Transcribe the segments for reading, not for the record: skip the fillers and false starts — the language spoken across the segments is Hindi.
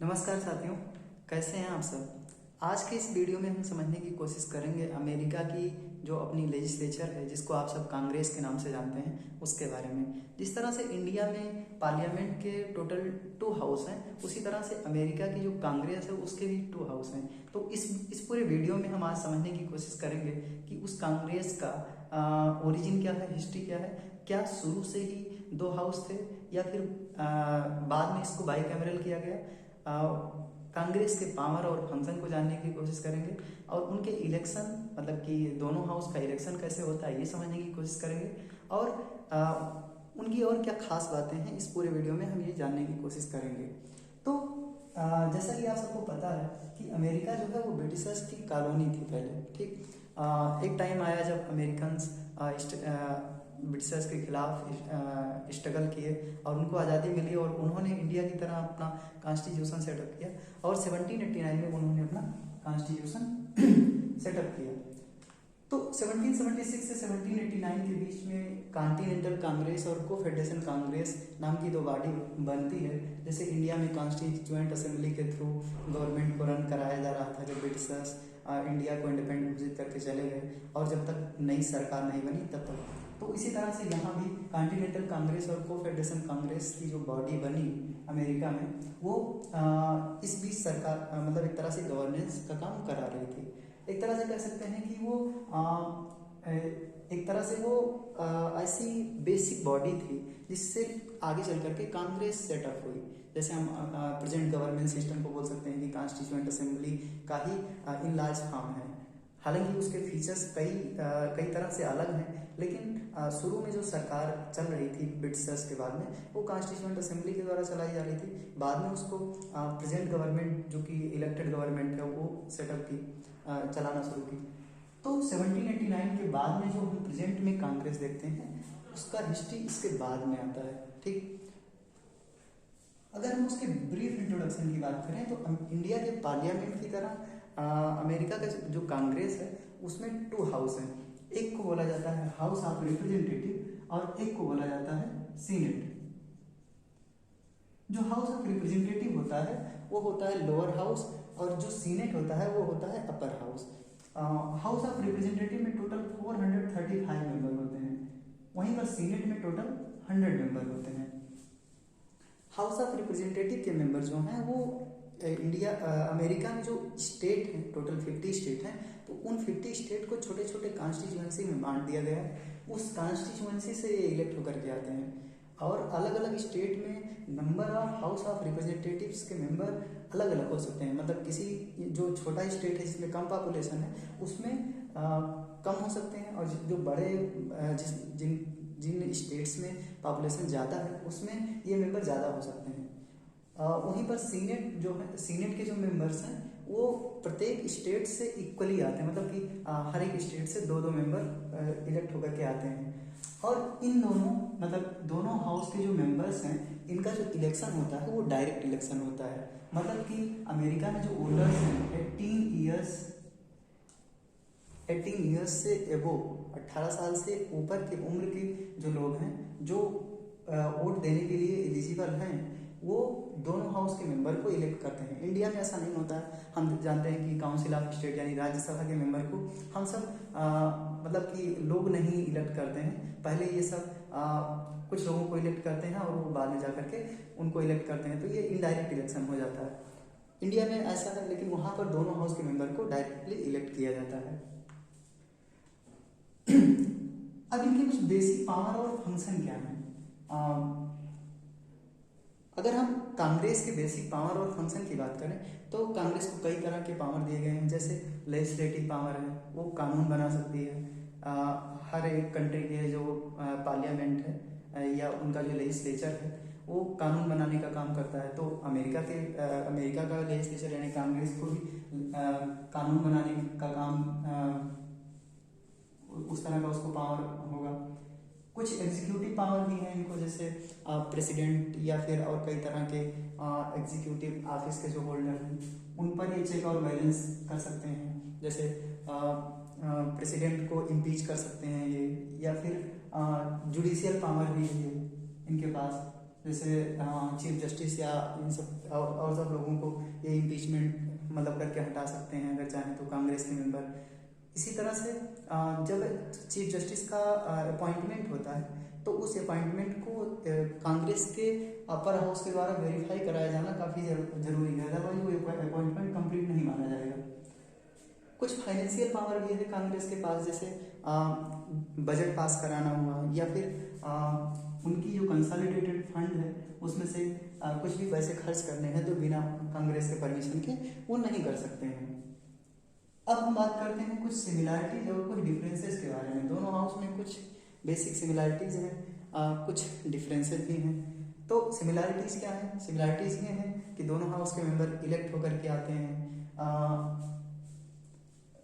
नमस्कार साथियों, कैसे हैं आप सब। आज के इस वीडियो में हम समझने की कोशिश करेंगे अमेरिका की जो अपनी लेजिस्लेचर है, जिसको आप सब कांग्रेस के नाम से जानते हैं, उसके बारे में। जिस तरह से इंडिया में पार्लियामेंट के टोटल 2 हाउस हैं, उसी तरह से अमेरिका की जो कांग्रेस है उसके भी 2 हाउस हैं। तो इस पूरे वीडियो में हम आज समझने की कोशिश करेंगे कि उस कांग्रेस का ओरिजिन क्या है, हिस्ट्री क्या है, क्या शुरू से ही 2 हाउस थे या फिर बाद में इसको बाईकैमरल किया गया। कांग्रेस के पावर और फंक्शन को जानने की कोशिश करेंगे और उनके इलेक्शन, मतलब कि दोनों हाउस का इलेक्शन कैसे होता है, ये समझने की कोशिश करेंगे। और उनकी और क्या खास बातें हैं, इस पूरे वीडियो में हम ये जानने की कोशिश करेंगे। तो जैसा कि आप सबको पता है कि अमेरिका जो है वो ब्रिटिशर्स की कॉलोनी थी पहले, ठीक। एक टाइम आया जब अमेरिकन्स ब्रिटिशर्स के खिलाफ स्ट्रगल किए और उनको आज़ादी मिली और उन्होंने इंडिया की तरह अपना कॉन्स्टिट्यूशन सेटअप किया और 1789 में उन्होंने अपना कॉन्स्टिट्यूशन सेटअप किया। तो 1776 से 1789 के बीच में कॉन्टिनेंटल कांग्रेस और कोफेडरेशन कांग्रेस नाम की 2 बॉडी बनती है। जैसे इंडिया में कॉन्स्टिट्यूएंट असेंबली के थ्रू गवर्नमेंट को रन कराया जा रहा था जब ब्रिटिशर्स इंडिया को इंडिपेंडेंट घोषित करके चले गए और जब तक नई सरकार नहीं बनी तब तक। तो इसी तरह से यहाँ भी कॉन्टिनेंटल कांग्रेस और कोफेडरेशन कांग्रेस की जो बॉडी बनी अमेरिका में, वो इस बीच सरकार मतलब एक तरह से गवर्नेंस का काम करा रही थी। एक तरह से कह सकते हैं कि वो एक तरह से वो ऐसी बेसिक बॉडी थी जिससे आगे चल करके कांग्रेस सेटअप हुई। जैसे हम प्रेजेंट गवर्नमेंट सिस्टम को बोल सकते हैं कि कॉन्स्टिट्यूएंट असेंबली का ही इन लार्ज फॉर्म है। हालांकि उसके फीचर्स कई तरह से अलग हैं, लेकिन शुरू में जो सरकार चल रही थी ब्रिटिशर्स के बाद में, वो कॉन्स्टिट्यूएंट असेंबली के द्वारा चलाई जा रही थी। बाद में उसको प्रेजेंट गवर्नमेंट जो कि इलेक्टेड गवर्नमेंट है वो सेटअप की चलाना शुरू की। तो 1789 के बाद में जो हम प्रेजेंट में कांग्रेस देखते हैं उसका हिस्ट्री इसके बाद में आता है, ठीक। अगर हम उसके ब्रीफ इंट्रोडक्शन की बात करें तो इंडिया के पार्लियामेंट की तरह अमेरिका का जो कांग्रेस है उसमें 2 हाउस हैं। एक को बोला जाता है हाउस ऑफ रिप्रेजेंटेटिव और एक को बोला जाता है सीनेट। जो हाउस ऑफ रिप्रेजेंटेटिव होता है वो होता है लोअर हाउस और जो सीनेट होता है वो होता है upper house. House of representative में टोटल 435 मेंबर होते हैं, वहीं पर सीनेट में टोटल 100 मेंबर होते हैं। हाउस ऑफ रिप्रेजेंटेटिव के मेंबर जो हैं वो इंडिया अमेरिका में जो स्टेट हैं, टोटल 50 स्टेट हैं, तो उन 50 स्टेट को छोटे छोटे कॉन्स्टिट्यूएंसी में बांट दिया गया है। उस कॉन्स्टिट्यूएंसी से ये इलेक्ट होकर के आते हैं और अलग अलग स्टेट में number of house of representatives के मेंबर अलग अलग हो सकते हैं। मतलब किसी जो छोटा स्टेट है जिसमें कम पॉपुलेशन है उसमें कम हो सकते हैं, और जो बड़े जिन स्टेट्स में पॉपुलेशन ज़्यादा है उसमें ये मेंबर ज़्यादा हो सकते हैं। वहीं पर सीनेट जो है, सीनेट के जो मेंबर्स हैं वो प्रत्येक स्टेट से इक्वली आते हैं, मतलब कि हर एक स्टेट से 2-2 मेंबर इलेक्ट होकर के आते हैं। और इन दोनों मतलब दोनों हाउस के जो मेंबर्स हैं इनका जो इलेक्शन होता है वो डायरेक्ट इलेक्शन होता है। मतलब कि अमेरिका में जो वोटर्स हैं 18 ईयर्स से एबो 18 साल से ऊपर की उम्र के जो लोग हैं जो वोट देने के लिए एलिजिबल हैं वो दोनों हाउस के मेंबर को इलेक्ट करते हैं। इंडिया में ऐसा नहीं होता है। हम जानते हैं कि काउंसिल ऑफ स्टेट यानी राज्यसभा के मेंबर को हम सब मतलब कि लोग नहीं इलेक्ट करते हैं। पहले ये सब कुछ लोगों को इलेक्ट करते हैं और वो बाद में जा करके उनको इलेक्ट करते हैं, तो ये इनडायरेक्ट इलेक्शन हो जाता है। इंडिया में ऐसा है, लेकिन वहाँ पर दोनों हाउस के मेंबर को डायरेक्टली इलेक्ट किया जाता है। अब इनके कुछ बेसिक पावर और फंक्शन क्या है। अगर हम कांग्रेस के बेसिक पावर और फंक्शन की बात करें तो कांग्रेस को कई तरह के पावर दिए गए हैं। जैसे लेजिस्लेटिव पावर है, वो कानून बना सकती है। हर एक कंट्री के जो पार्लियामेंट है या उनका जो लेजिस्लेचर है वो कानून बनाने का काम करता है। तो अमेरिका का लेजिस्लेचर यानी कांग्रेस को भी कानून बनाने का काम उस तरह का उसको पावर होगा। कुछ एग्जीक्यूटिव पावर भी हैं इनको, जैसे प्रेसिडेंट या फिर और कई तरह के एग्जीक्यूटिव ऑफिस के जो होल्डर हैं उन पर ये चेक और बैलेंस कर सकते हैं। जैसे प्रेसिडेंट को इम्पीच कर सकते हैं ये, या फिर जुडिशियल पावर भी है इनके पास। जैसे चीफ जस्टिस या इन सब और सब लोगों को ये इम्पीचमेंट मतलब करके हटा सकते हैं अगर चाहें तो कांग्रेस के मेंबर। इसी तरह से जब चीफ जस्टिस का अपॉइंटमेंट होता है तो उस अपॉइंटमेंट को कांग्रेस के अपर हाउस के द्वारा वेरीफाई कराया जाना काफ़ी जरूरी है, अदरवाइज वो अपॉइंटमेंट कंप्लीट नहीं माना जाएगा। कुछ फाइनेंशियल पावर भी है कांग्रेस के पास, जैसे बजट पास कराना हुआ या फिर उनकी जो कंसोलिडेटेड फंड है उसमें से कुछ भी पैसे खर्च करने हैं तो बिना कांग्रेस के परमिशन के वो नहीं कर सकते हैं। अब हम बात करते हैं कुछ सिमिलैरिटीज और कुछ डिफरेंसेस के बारे में। दोनों हाउस में कुछ बेसिक सिमिलैरिटीज हैं, कुछ डिफरेंसेस भी हैं। तो सिमिलैरिटीज क्या है? सिमिलैरिटीज ये हैं कि दोनों हाउस के मेंबर इलेक्ट होकर के आते हैं।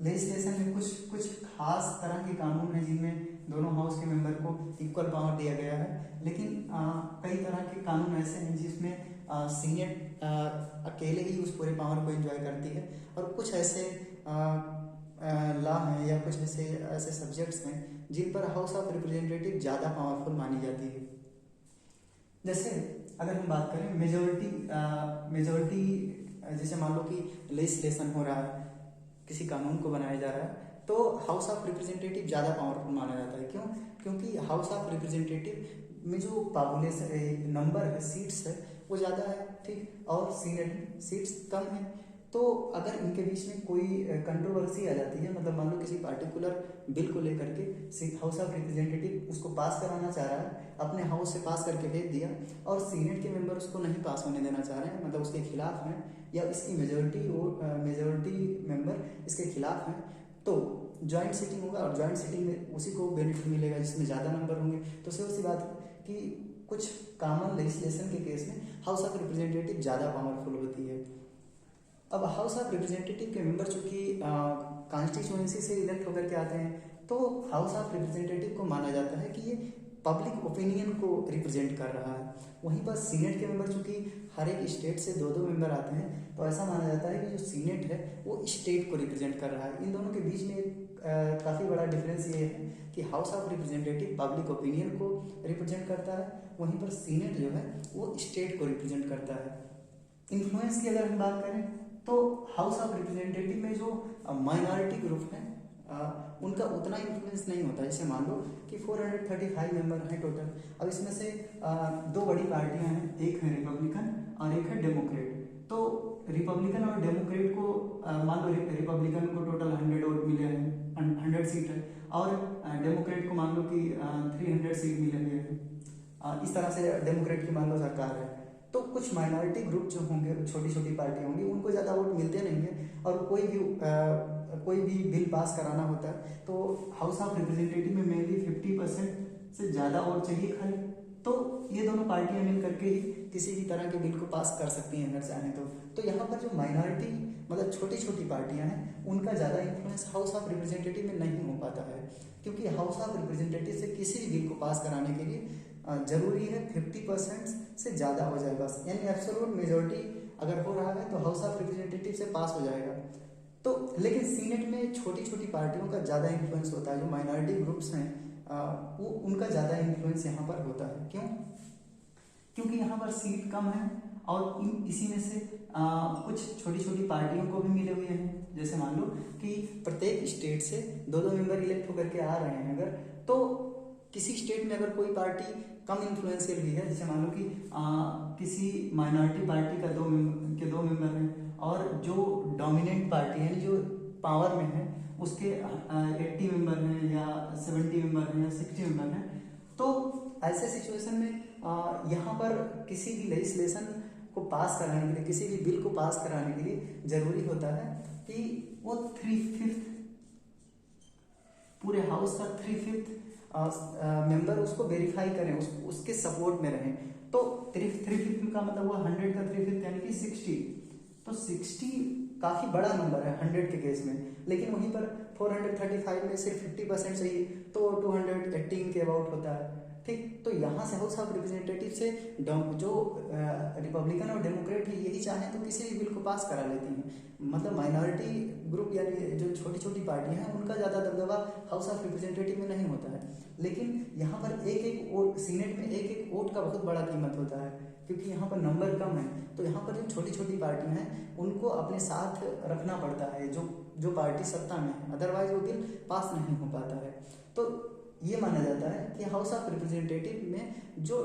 लेजिस्लेशन में कुछ खास तरह के कानून हैं जिनमें दोनों हाउस के मेंबर को इक्वल पावर दिया गया है, लेकिन कई तरह के कानून ऐसे हैं जिसमें सीनेट अकेले ही उस पूरे पावर को एंजॉय करती है, और कुछ ऐसे लॉ हैं या कुछ ऐसे सब्जेक्ट्स हैं जिन पर हाउस ऑफ रिप्रेजेंटेटिव ज़्यादा पावरफुल मानी जाती है। जैसे अगर हम बात करें मेजोरिटी जैसे मान लो कि लेजिस्लेशन हो रहा है, किसी कानून को बनाया जा रहा है, तो हाउस ऑफ रिप्रेजेंटेटिव ज़्यादा पावरफुल माना जाता है। क्यों? क्योंकि हाउस ऑफ रिप्रेजेंटेटिव में जो पॉपुलेशन नंबर है, सीट्स है, वो ज़्यादा है, ठीक, और सीनेट में सीट्स कम है। तो अगर इनके बीच में कोई कंट्रोवर्सी आ जाती है, मतलब मान लो किसी पार्टिकुलर बिल को लेकर के हाउस ऑफ रिप्रेजेंटेटिव उसको पास कराना चाह रहा है, अपने हाउस से पास करके भेज दिया, और सीनेट के मेंबर उसको नहीं पास होने देना चाह रहे हैं, मतलब उसके खिलाफ हैं, या इसकी मेजोरिटी मेंबर इसके खिलाफ हैं, तो ज्वाइंट सीटिंग होगा, और ज्वाइंट सीटिंग में उसी को बेनिफिट मिलेगा जिसमें ज़्यादा नंबर होंगे। तो सिर्फ सी बात है कि कुछ कॉमन लेजिस्लेशन के केस में हाउस ऑफ रिप्रेजेंटेटिव ज़्यादा पावरफुल होती है। अब हाउस ऑफ रिप्रेजेंटेटिव के मेंबर चूंकि कॉन्स्टिट्यूएंसी से इलेक्ट होकर के आते हैं, तो हाउस ऑफ रिप्रेजेंटेटिव को माना जाता है कि ये पब्लिक ओपिनियन को रिप्रेजेंट कर रहा है। वहीं पर सीनेट के मेंबर चूंकि हर एक स्टेट से दो मेंबर आते हैं, तो ऐसा माना जाता है कि जो सीनेट है वो स्टेट को रिप्रेजेंट कर रहा है। इन दोनों के बीच में काफ़ी बड़ा डिफरेंस ये है कि house of representative public opinion को रिप्रेजेंट करता है, वहीं पर सीनेट जो है वो स्टेट को रिप्रेजेंट करता है। इन्फ्लुएंस की अगर हम बात करें तो हाउस ऑफ रिप्रेजेंटेटिव में जो माइनॉरिटी ग्रुप हैं उनका उतना इन्फ्लुएंस नहीं होता। जैसे मान लो कि 435 मेंबर हैं टोटल, अब इसमें से दो बड़ी पार्टियां हैं, एक है रिपब्लिकन और एक है डेमोक्रेट। तो रिपब्लिकन और डेमोक्रेट को मान लो रिपब्लिकन को टोटल 100 वोट मिले हैं, 100 सीट है, और डेमोक्रेट को मान लो कि 300 सीट मिले हुए हैं। इस तरह से डेमोक्रेट की मान लो सरकार है, तो कुछ माइनॉरिटी ग्रुप जो होंगे, छोटी छोटी पार्टियां होंगी, उनको ज़्यादा वोट मिलते नहीं है, और कोई भी बिल पास कराना होता है तो हाउस ऑफ रिप्रेजेंटेटिव में मेनली 50% से ज़्यादा वोट चाहिए खाली। तो ये दोनों पार्टियां मिल करके ही किसी भी तरह के बिल को पास कर सकती हैं अगर चाहें तो यहाँ पर जो माइनॉरिटी मतलब छोटी छोटी पार्टियां हैं उनका ज़्यादा इन्फ्लुएंस हाउस ऑफ रिप्रेजेंटेटिव में नहीं हो पाता है, क्योंकि हाउस ऑफ रिप्रेजेंटेटिव से किसी भी बिल को पास कराने के लिए जरूरी है 50% से ज़्यादा हो जाए बस, यानी एब्सोल्यूट मेजॉरिटी अगर हो रहा है तो हाउस ऑफ रिप्रेजेंटेटिव से पास हो जाएगा। तो लेकिन सीनेट में छोटी छोटी पार्टियों का ज़्यादा इन्फ्लुएंस होता है, जो माइनॉरिटी ग्रुप्स हैं वो उनका ज़्यादा इन्फ्लुएंस यहाँ पर होता है। क्यों? क्योंकि यहाँ पर सीट कम है, और इसी में से कुछ छोटी छोटी पार्टियों को भी मिले हुए हैं। जैसे मान लो कि प्रत्येक स्टेट से दो मेंबर इलेक्ट होकर के आ रहे हैं अगर, तो किसी स्टेट में अगर कोई पार्टी कम इन्फ्लुएंशियल भी है, जैसे मान लो कि किसी माइनॉरिटी पार्टी का दो मेंबर हैं, और जो डोमिनेंट पार्टी है जो पावर में है उसके 80 मेंबर हैं या 70 मेंबर हैं या 60 मेंबर हैं, तो ऐसे सिचुएशन में यहाँ पर किसी भी लेजिस्लेशन को पास कराने के लिए, किसी भी बिल को पास कराने के लिए जरूरी होता है कि वो 3/5 पूरे हाउस का 3/5 मेंबर उसको वेरीफाई करें, उसके सपोर्ट में रहें। तो 3/5 का मतलब हुआ 100 का 3/5 यानी कि 60। तो 60 काफ़ी बड़ा नंबर है 100 के केस में, लेकिन वहीं पर 435 में सिर्फ 50% चाहिए, तो 218 के अबाउट होता है। ठीक। तो यहाँ से हाउस ऑफ रिप्रेजेंटेटिव से जो रिपब्लिकन और डेमोक्रेट है यही चाहें तो किसी भी बिल को पास करा लेती हैं। मतलब माइनॉरिटी ग्रुप यानी जो छोटी छोटी पार्टियां हैं उनका ज़्यादा दबदबा हाउस ऑफ रिप्रेजेंटेटिव में नहीं होता है। लेकिन यहाँ पर एक एक वोट, सीनेट में एक एक वोट का बहुत बड़ा कीमत होता है, क्योंकि यहाँ पर नंबर कम है। तो यहाँ पर जो छोटी छोटी पार्टियां हैं उनको अपने साथ रखना पड़ता है, जो पार्टी सत्ता में है, अदरवाइज वो बिल पास नहीं हो पाता है। तो ये माना जाता है कि हाउस ऑफ रिप्रेजेंटेटिव में जो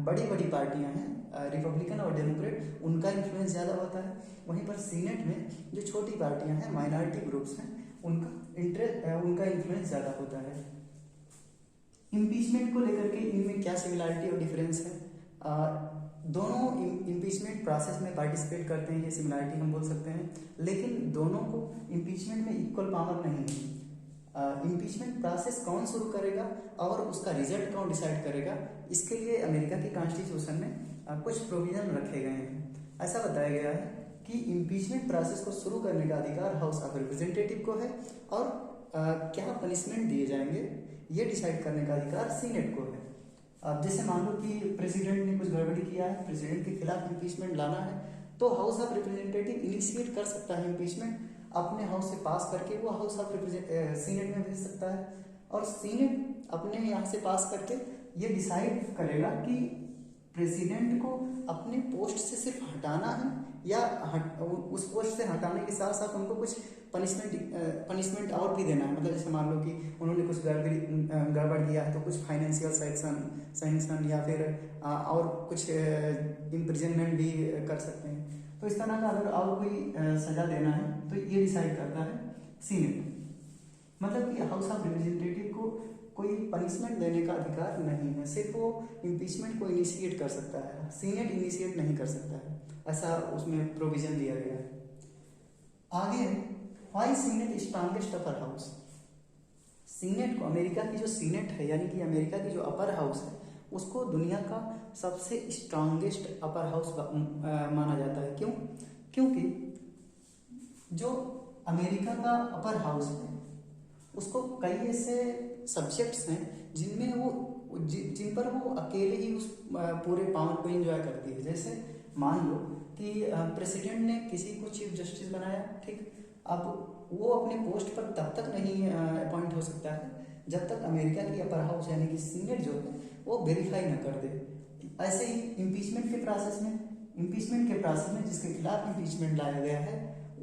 बड़ी बड़ी पार्टियां हैं, रिपब्लिकन और डेमोक्रेट, उनका इन्फ्लुएंस ज़्यादा होता है। वहीं पर सीनेट में जो छोटी पार्टियां हैं, माइनॉरिटी ग्रुप्स हैं, उनका इन्फ्लुएंस ज़्यादा होता है। इम्पीचमेंट को लेकर के इनमें क्या सिमिलरिटी और डिफरेंस है? दोनों इम्पीचमेंट प्रोसेस में पार्टिसिपेट करते हैं, ये सिमिलरिटी हम बोल सकते हैं, लेकिन दोनों को इम्पीचमेंट में इक्वल पावर नहीं है। इम्पीचमेंट प्रोसेस कौन शुरू करेगा और उसका रिजल्ट कौन डिसाइड करेगा, इसके लिए अमेरिका की कॉन्स्टिट्यूशन में कुछ प्रोविजन रखे गए हैं। ऐसा बताया गया है कि इम्पीचमेंट प्रोसेस को शुरू करने का अधिकार हाउस ऑफ रिप्रेजेंटेटिव को है और क्या पनिशमेंट दिए जाएंगे ये डिसाइड करने का अधिकार सीनेट को है। अब जैसे मान लो कि प्रेसिडेंट ने कुछ गड़बड़ी किया है, प्रेसिडेंट के खिलाफ इम्पीचमेंट लाना है, तो हाउस ऑफ रिप्रेजेंटेटिव इनिशिएट कर सकता है इम्पीचमेंट, अपने हाउस से पास करके वो हाउस ऑफ सीनेट में भेज सकता है, और सीनेट अपने यहाँ से पास करके ये डिसाइड करेगा कि प्रेसिडेंट को अपने पोस्ट से सिर्फ हटाना है या उस पोस्ट से हटाने के साथ साथ उनको कुछ पनिशमेंट और भी देना है। मतलब जैसे मान लो कि उन्होंने कुछ गड़बड़ किया है तो कुछ फाइनेंशियल सैंक्शन या फिर और कुछ इम्प्रिजनमेंट भी कर सकते हैं। तो इस तरह का अगर और कोई सजा देना है तो ये डिसाइड करता है सीनेट। मतलब कि हाउस ऑफ रिप्रेजेंटेटिव को कोई पनिशमेंट देने का अधिकार नहीं है, सिर्फ वो इम्पीचमेंट को इनिशिएट कर सकता है, सीनेट इनिशिएट नहीं कर सकता है, ऐसा उसमें प्रोविजन दिया गया है। आगे, why senate strongest upper house? Senate को, अमेरिका की जो सीनेट है यानी कि अमेरिका की जो अपर हाउस है, उसको दुनिया का सबसे स्ट्रॉन्गेस्ट अपर हाउस माना जाता है। क्यों? क्योंकि जो अमेरिका का अपर हाउस है उसको कई ऐसे सब्जेक्ट्स हैं जिन पर वो अकेले ही उस पूरे पावर को एंजॉय करती है। जैसे मान लो कि प्रेसिडेंट ने किसी को चीफ जस्टिस बनाया, ठीक, अब वो अपने पोस्ट पर तब तक नहीं अपॉइंट हो सकता है जब तक अमेरिका की अपर हाउस यानी कि सीनेट जो है वो वेरीफाई न कर दे। ऐसे ही इम्पीचमेंट के प्रोसेस में जिसके खिलाफ इम्पीचमेंट लाया गया है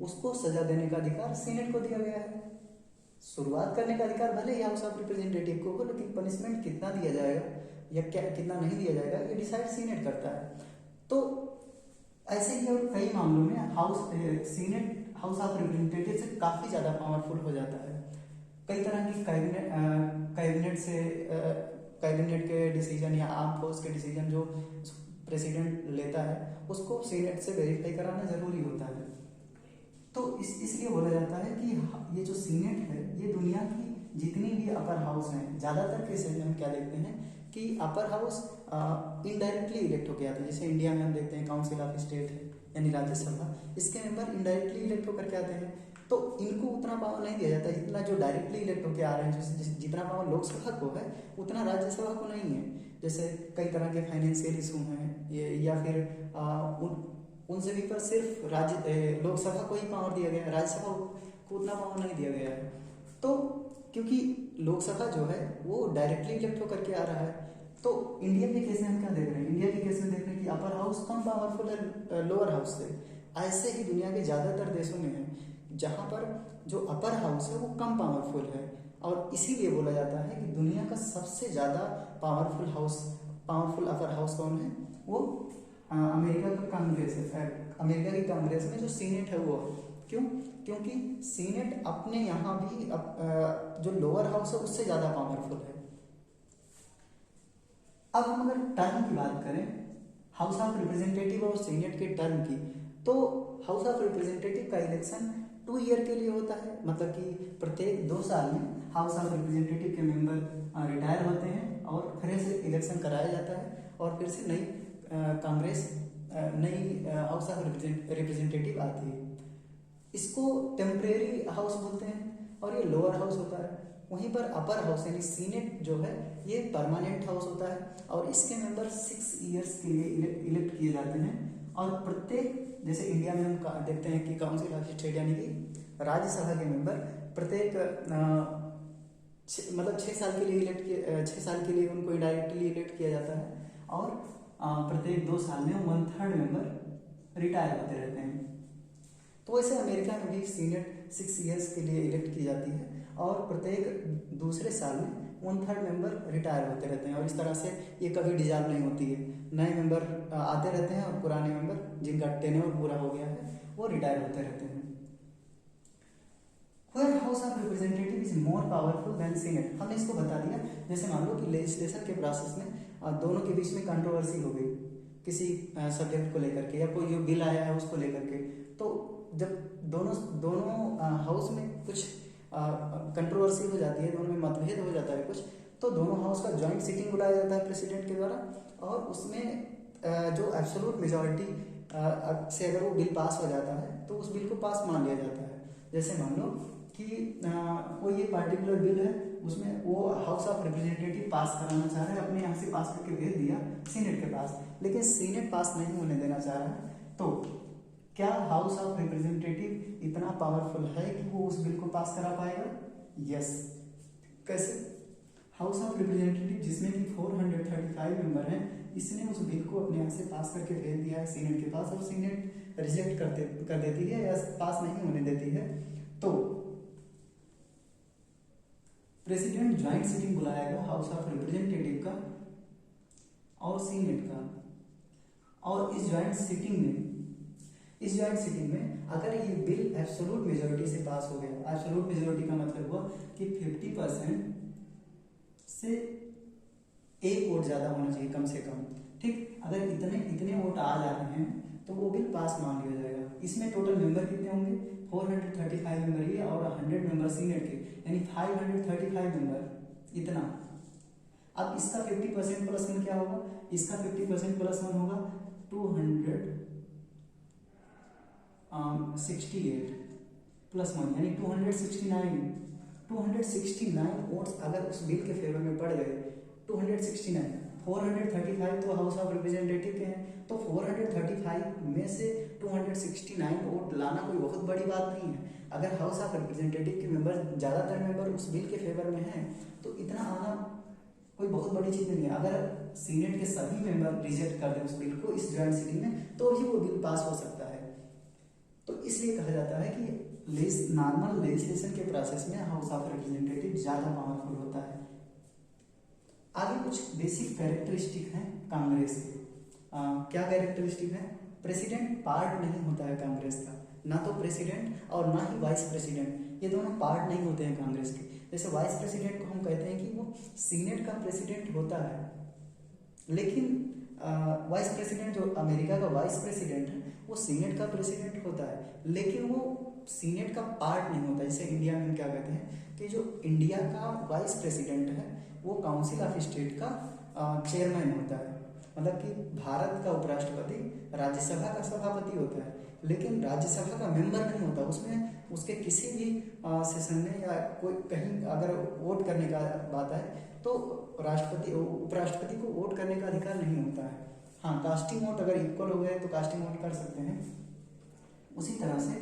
उसको सजा देने का अधिकार सीनेट को दिया गया है। शुरुआत करने का अधिकार भले ही हाउस ऑफ रिप्रेजेंटेटिव को हो, लेकिन पनिशमेंट कितना दिया जाएगा या क्या कितना नहीं दिया जाएगा ये डिसाइड सीनेट करता है। तो ऐसे ही और कई मामलों में सीनेट हाउस ऑफ रिप्रेजेंटेटिव से काफ़ी ज़्यादा पावरफुल हो जाता है। कई तरह की कैबिनेट के डिसीजन या आर्म फोर्स के डिसीजन जो प्रेसिडेंट लेता है उसको सीनेट से वेरीफाई कराना ज़रूरी होता है। तो इसलिए बोला जाता है कि ये जो सीनेट है ये दुनिया की जितनी भी अपर हाउस हैं, ज़्यादातर केसेस में हम क्या देखते हैं कि अपर हाउस इनडायरेक्टली इलेक्ट हो गया था। जैसे इंडिया में हम देखते हैं काउंसिल ऑफ स्टेट है यानी राज्यसभा, इसके मेंबर इनडायरेक्टली इलेक्ट होकर के आते हैं। तो इनको उतना पावर नहीं दिया जाता जितना जो डायरेक्टली इलेक्ट होकर आ रहे हैं। जितना पावर लोकसभा को है उतना राज्यसभा को नहीं है। जैसे कई तरह के फाइनेंशियल इशू हैं या फिर उनसे भी पर सिर्फ लोकसभा को ही पावर दिया गया है, राज्यसभा को उतना पावर नहीं दिया गया है। तो क्योंकि लोकसभा जो है वो डायरेक्टली इलेक्ट होकर के आ रहा है, तो इंडिया के केस में हम क्या देख रहे हैं? इंडिया के केस में देख रहे हैं कि अपर हाउस कम पावरफुल है लोअर हाउस से। ऐसे ही दुनिया के ज़्यादातर देशों में है जहाँ पर जो अपर हाउस है वो कम पावरफुल है, और इसीलिए बोला जाता है कि दुनिया का सबसे ज़्यादा पावरफुल अपर हाउस कौन है? वो अमेरिका का कांग्रेस है। अमेरिका की कांग्रेस में जो सीनेट है वो है। क्यों? क्योंकि सीनेट अपने यहाँ भी जो लोअर हाउस है उससे ज़्यादा पावरफुल है। अब हम अगर टर्म की बात करें हाउस ऑफ रिप्रेजेंटेटिव और सीनेट के टर्म की, तो हाउस ऑफ रिप्रेजेंटेटिव का इलेक्शन 2 ईयर के लिए होता है। मतलब कि प्रत्येक 2 साल में हाउस ऑफ रिप्रेजेंटेटिव के मेंबर रिटायर होते हैं और फिर से इलेक्शन कराया जाता है और फिर से नई कांग्रेस नई हाउस ऑफ रिप्रेजेंटेटिव आती है। इसको टेम्परेरी हाउस बोलते हैं और ये लोअर हाउस होता है। वहीं पर अपर हाउस यानी सीनेट जो है ये परमानेंट हाउस होता है और इसके मेंबर 6 ईयर्स के लिए इलेक्ट किए जाते हैं। और प्रत्येक, जैसे इंडिया में हम देखते हैं कि काउंसिल ऑफ स्टेट यानी कि राज्यसभा के मेंबर प्रत्येक मतलब 6 साल के लिए 6 साल के लिए उनको इनडायरेक्टली इलेक्ट किया जाता है और प्रत्येक 2 साल में 1/3 मेंबर रिटायर होते रहते हैं। तो वैसे अमेरिका में भी सीनेट 6 ईयर्स के लिए इलेक्ट की जाती है और प्रत्येक दूसरे साल में 1/3 मेंबर रिटायर होते रहते हैं और इस तरह से ये कभी डिजॉल्व नहीं होती है। नए मेंबर आते रहते हैं और पुराने मेंबर जिनका टेन्योर पूरा हो गया है वो रिटायर होते रहते हैं। Where House of Representative is more powerful than Senate, हमने इसको बता दिया। जैसे मान लो कि लेजिस्लेशन के प्रोसेस में दोनों के बीच में कंट्रोवर्सी हो गई किसी सब्जेक्ट को लेकर के या कोई जो बिल आया है उसको लेकर के, तो जब दोनों हाउस में कुछ कंट्रोवर्सी हो जाती है, दोनों में मतभेद हो जाता है कुछ, तो दोनों हाउस का जॉइंट सीटिंग बुलाया जाता है प्रेसिडेंट के द्वारा और उसमें जो एब्सोल्यूट मेजॉरिटी से अगर वो बिल पास हो जाता है तो उस बिल को पास मान लिया जाता है। जैसे मान लो कि कोई ये पार्टिकुलर बिल है, उसमें वो हाउस ऑफ रिप्रेजेंटेटिव पास कराना चाह रहा है, अपने यहाँ से पास करके भेज दिया सीनेट के पास, लेकिन सीनेट पास नहीं होने देना चाह रहा है, तो क्या हाउस ऑफ रिप्रेजेंटेटिव इतना पावरफुल है कि वो उस बिल को पास करा पाएगा? यस। कैसे? हाउस ऑफ रिप्रेजेंटेटिव जिसमें कि 435 मेंबर हैं, इसने उस बिल को अपने यहाँ से पास करके भेज दिया है सीनेट के पास और सीनेट रिजेक्ट कर देती है या पास नहीं होने देती है, तो प्रेसिडेंट ज्वाइंट सीटिंग बुलाएगा हाउस ऑफ रिप्रेजेंटेटिव का और सीनेट का, और इस ज्वाइंट सीटिंग में अगर ये बिल एब्सोल्यूट मेजॉरिटी से पास हो गया, एब्सोल्यूट मेजॉरिटी का मतलब हुआ कि 50% से एक वोट ज्यादा होना चाहिए कम से कम, ठीक। अगर इतने वोट आ जा रहे हैं तो वो बिल पास मान लिया जाएगा। इसमें टोटल मेंबर कितने होंगे? 435 मेंबर ये और 100 मेंबर सीनेट के, यानी 535 मेंबर इतना। अब इसका 50% प्लस 1 क्या होगा? इसका 50% प्लस 1 होगा 268 प्लस 1 यानी 269 वोट्स अगर उस बिल के फेवर में पड़ गए। 269, 435 तो हाउस ऑफ रिप्रेजेंटेटिव के हैं, तो 435 में से 269 वोट लाना कोई बहुत बड़ी बात नहीं है। अगर हाउस ऑफ रिप्रेजेंटेटिव के मेंबर ज़्यादातर मेंबर उस बिल के फेवर में हैं तो इतना आना कोई बहुत बड़ी चीज़ नहीं है। अगर सीनेट के सभी मेंबर रिजेक्ट कर दें उस बिल को इस ज्वाइंट सीटिंग में तो ही वो बिल पास हो सकता है। तो इसलिए कहा जाता है कि नॉर्मल लेजिस्लेशन के प्रोसेस में हाउस ऑफ रिप्रेजेंटेटिव ज़्यादा पावरफुल होता है। आगे कुछ बेसिक कैरेक्टरिस्टिक हैं कांग्रेस के। क्या कैरेक्टरिस्टिक है? प्रेसिडेंट पार्ट नहीं होता है कांग्रेस का, ना तो प्रेसिडेंट और ना ही वाइस प्रेसिडेंट, ये दोनों पार्ट नहीं होते हैं कांग्रेस के। जैसे वाइस प्रेसिडेंट को हम कहते हैं कि वो सीनेट का प्रेसिडेंट होता है, लेकिन वाइस प्रेसिडेंट जो अमेरिका का वाइस प्रेसिडेंट है वो सीनेट का प्रेसिडेंट होता है, लेकिन वो सीनेट का पार्ट नहीं होता। जैसे इंडिया में हम क्या कहते हैं कि जो इंडिया का वाइस प्रेसिडेंट है वो काउंसिल ऑफ स्टेट का चेयरमैन होता है, मतलब कि भारत का उपराष्ट्रपति राज्यसभा का सभापति होता है, लेकिन राज्यसभा का मेंबर नहीं होता। उसमें उसके किसी भी सेशन में या कोई कहीं अगर वोट करने का बात आए तो उपराष्ट्रपति को वोट करने का अधिकार नहीं होता है। हाँ, कास्टिंग वोट अगर इक्वल हो गए तो कास्टिंग वोट कर सकते हैं। उसी तरह से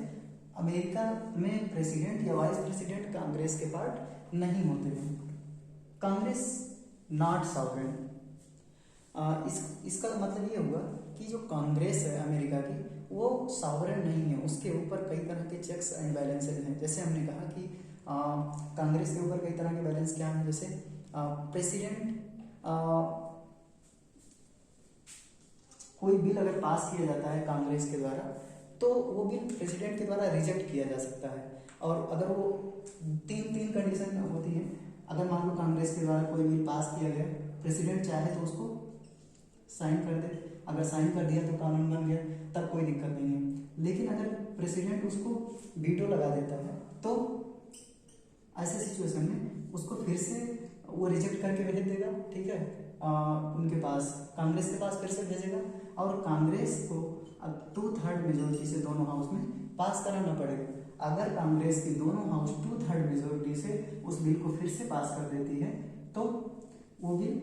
अमेरिका में प्रेसिडेंट या वाइस प्रेसिडेंट कांग्रेस के पार्ट नहीं होते हैं। कांग्रेस नॉट सॉवरेन, इसका मतलब ये हुआ कि जो कांग्रेस है अमेरिका की वो सॉवरेन नहीं है, उसके ऊपर कई तरह के चेक्स एंड बैलेंसेज हैं। जैसे हमने कहा कि कांग्रेस के ऊपर कई तरह के बैलेंस क्या हैं, जैसे प्रेसिडेंट कोई बिल अगर पास किया जाता है कांग्रेस के द्वारा तो वो बिल प्रेसिडेंट के द्वारा रिजेक्ट किया जा सकता है, और अगर वो तीन कंडीशन होती है। अगर मान लो कांग्रेस के द्वारा कोई बिल पास किया गया, प्रेसिडेंट चाहे तो उसको साइन कर दे, अगर साइन कर दिया तो कानून बन गया, तब कोई दिक्कत नहीं है। लेकिन अगर प्रेसिडेंट उसको वीटो लगा देता है तो ऐसे सिचुएशन में उसको फिर से वो रिजेक्ट करके भेज देगा, ठीक है, उनके पास कांग्रेस के पास फिर से भेजेगा और कांग्रेस को 2/3 मेजोरिटी से दोनों हाउस में पास कराना पड़ेगा। अगर कांग्रेस की दोनों हाउस 2/3 मेजोरिटी से उस बिल को फिर से पास कर देती है तो वो बिल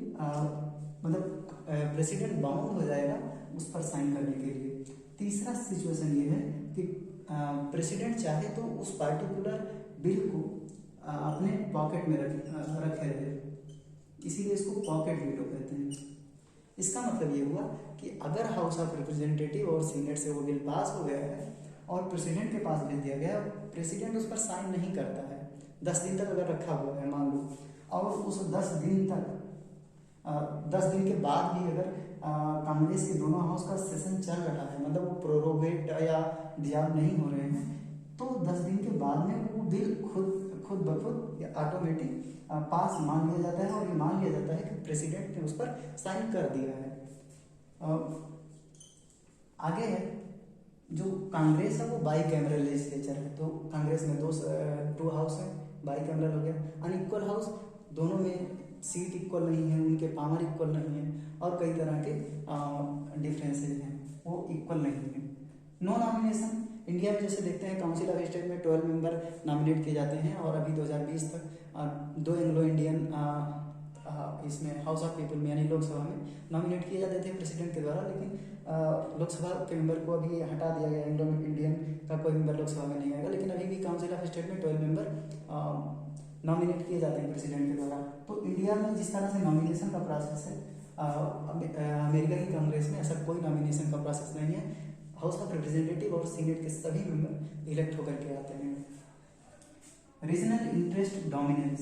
मतलब प्रेसिडेंट बाउंड हो जाएगा उस पर साइन करने के लिए। तीसरा सिचुएशन ये है कि प्रेसिडेंट चाहे तो उस पार्टिकुलर बिल को अपने पॉकेट में रखे रहे, इसीलिए इसको पॉकेट वीटो कहते हैं। इसका मतलब ये हुआ कि अगर हाउस ऑफ रिप्रेजेंटेटिव और सीनेट से वो बिल पास हो गया है और प्रेसिडेंट के पास भेज दिया गया, प्रेसिडेंट उस पर साइन नहीं करता है, 10 दिन तक अगर रखा हुआ है मान लो, और उस 10 दिन तक 10 दिन के बाद भी अगर कांग्रेस के दोनों हाउस का सेशन चल रहा है, मतलब वो प्रोरोगेट या डिसॉल्व नहीं हो रहे हैं, तो 10 दिन के बाद में वो बिल खुद ब खुद या ऑटोमेटिक पास मान लिया जाता है और ये मान लिया जाता है कि प्रेसिडेंट ने उस पर साइन कर दिया है। आगे है जो कांग्रेस है वो बाई कैमरल लेजिस्लेचर है, तो कांग्रेस में 2 हाउस है, बाई कैमरल हो गया। अनइक्वल हाउस, दोनों में सीट इक्वल नहीं है, उनके पावर इक्वल नहीं है और कई तरह के डिफरेंसेज हैं, वो इक्वल नहीं है। नो नॉमिनेशन, इंडिया में जैसे देखते हैं काउंसिल ऑफ स्टेट में 12 मेंबर नॉमिनेट किए जाते हैं और अभी 2020 तक 2 एंग्लो इंडियन इसमें हाउस ऑफ पीपल में यानी लोकसभा में नॉमिनेट किए जाते थे प्रेसिडेंट के द्वारा, लेकिन लोकसभा के मेंबर को अभी हटा दिया गया, एंग्लो इंडियन का कोई मेंबर लोकसभा में नहीं आएगा, लेकिन अभी भी काउंसिल ऑफ स्टेट में 12 मेंबर नॉमिनेट किए जाते हैं प्रेसिडेंट के द्वारा। तो इंडिया में जिस तरह से नॉमिनेशन का प्रोसेस है, अमेरिका की कांग्रेस में ऐसा कोई नॉमिनेशन का प्रोसेस नहीं है। हाउस ऑफ रिप्रेजेंटेटिव और सीनेट के सभी मेंबर इलेक्ट होकर के आते हैं। Regional interest dominance,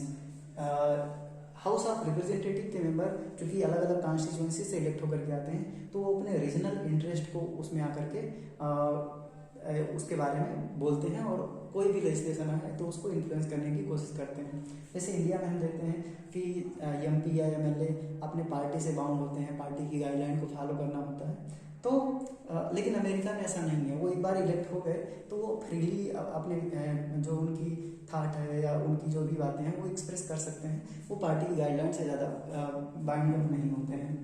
house of representative के मेंबर चूंकि अलग अलग कॉन्स्टिट्यूएंसी से इलेक्ट होकर के आते हैं, तो वो अपने रीजनल इंटरेस्ट को उसमें आकर के उसके बारे में बोलते हैं और कोई भी लेजिस्लेशन है तो उसको इन्फ्लुएंस करने की कोशिश करते हैं। जैसे इंडिया में हम देखते हैं कि एमपी या एमएलए अपने पार्टी से बाउंड होते हैं, पार्टी की गाइडलाइन को फॉलो करना होता है, तो लेकिन अमेरिका में ऐसा नहीं है। वो एक बार इलेक्ट हो गए तो वो फ्रीली अपने जो उनकी थाट है या उनकी जो भी बातें हैं वो एक्सप्रेस कर सकते हैं, वो पार्टी की गाइडलाइन से ज़्यादा बाइंड अप नहीं होते हैं।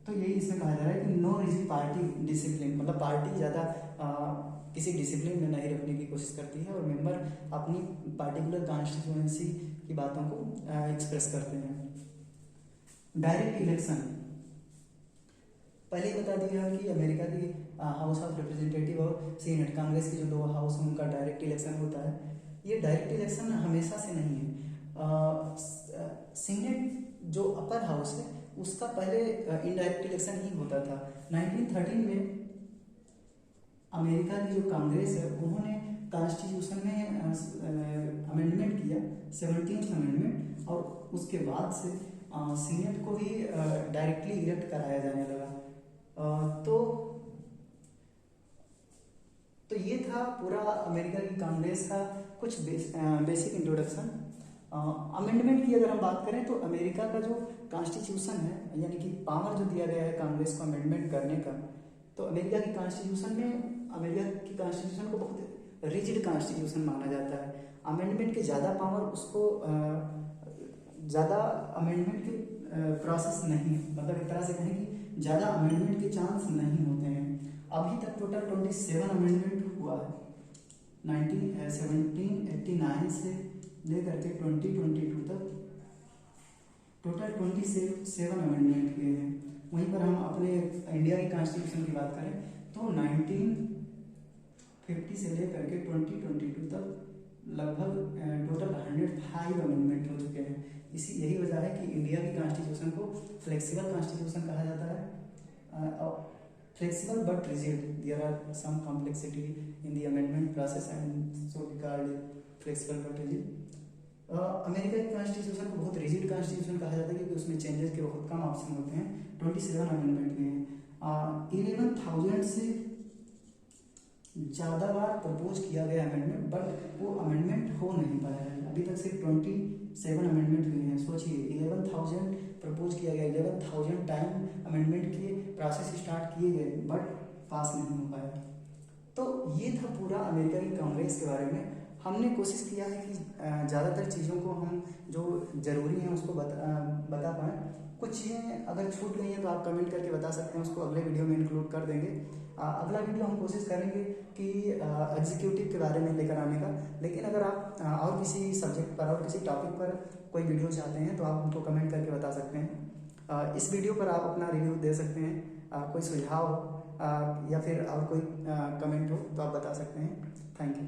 तो यही इसमें कहा जा रहा है कि नो रिजिड पार्टी डिसिप्लिन, मतलब पार्टी ज़्यादा किसी डिसिप्लिन में नहीं रखने की कोशिश करती है और मेंबर अपनी पार्टिकुलर कॉन्स्टिट्यूएंसी की बातों को एक्सप्रेस करते हैं। डायरेक्ट इलेक्शन, पहले ही बता दिया कि अमेरिका की हाउस ऑफ रिप्रेजेंटेटिव और सीनेट, कांग्रेस की जो 2 हाउस हैं उनका डायरेक्ट इलेक्शन होता है। ये डायरेक्ट इलेक्शन हमेशा से नहीं है। सीनेट जो अपर हाउस है उसका पहले इनडायरेक्ट इलेक्शन ही होता था। 1913 में अमेरिका की जो कांग्रेस है उन्होंने कॉन्स्टिट्यूशन में अमेंडमेंट किया, 17th अमेंडमेंट, और उसके बाद से सीनेट को भी डायरेक्टली इलेक्ट कराया जाने लगा। तो ये था पूरा अमेरिका की कांग्रेस का कुछ बेसिक इंट्रोडक्शन। अमेंडमेंट की अगर हम बात करें तो अमेरिका का जो कॉन्स्टिट्यूशन है, यानी कि पावर जो दिया गया है कांग्रेस को अमेंडमेंट करने का, तो अमेरिका की कॉन्स्टिट्यूशन में अमेरिका की कॉन्स्टिट्यूशन को बहुत रिजिड कॉन्स्टिट्यूशन माना जाता है। अमेंडमेंट के ज़्यादा पावर उसको ज़्यादा अमेंडमेंट के प्रोसेस नहीं, मतलब एक तरह से कहें कि ज़्यादा अमेंडमेंट के चांस नहीं होते हैं। अभी तक टोटल 27 अमेंडमेंट हुआ है, 1789 से लेकर के 2022 तक टोटल 27 अमेंडमेंट किए हैं। वहीं पर हम अपने इंडिया की कॉन्स्टिट्यूशन की बात करें तो 1950 से लेकर के 2022 तक लगभग टोटल 105 अमेंडमेंट हो चुके हैं। यही वजह है कि इंडिया की कॉन्स्टिट्यूशन को फ्लेक्सिबल कॉन्स्टिट्यूशन कहा जाता है। Flexible but rigid, there are some complexity in the amendment process and so we called it flexible but rigid. America की कॉन्स्टिट्यूशन को बहुत रिजिड कॉन्स्टिट्यूशन कहा जाता है क्योंकि उसमें चेंजेस के बहुत कम ऑप्शन होते हैं। 27 अमेंडमेंट हुए हैं। 11,000 से ज़्यादा बार प्रपोज किया गया अमेंडमेंट, बट वो अमेंडमेंट हो नहीं पाया है। अभी तक सिर्फ 27 अमेंडमेंट हुए हैं। सोचिए 11,000 प्रपोज किया गया, 11,000 टाइम अमेंडमेंट के प्रोसेस स्टार्ट किए गए बट पास नहीं हो पाया। तो ये था पूरा अमेरिका की कांग्रेस के बारे में। हमने कोशिश किया है कि ज़्यादातर चीज़ों को हम जो ज़रूरी हैं उसको बता पाएँ। कुछ चीज़ें अगर छूट गई हैं तो आप कमेंट करके बता सकते हैं, उसको अगले वीडियो में इंक्लूड कर देंगे। अगला वीडियो हम कोशिश करेंगे कि एग्जीक्यूटिव के बारे में लेकर आने का। लेकिन अगर आप और किसी सब्जेक्ट पर और किसी टॉपिक पर कोई वीडियो चाहते हैं तो आप हमको कमेंट करके बता सकते हैं। इस वीडियो पर आप अपना रिव्यू दे सकते हैं। कोई सुझाव या फिर और कोई कमेंट हो तो आप बता सकते हैं। Thank you.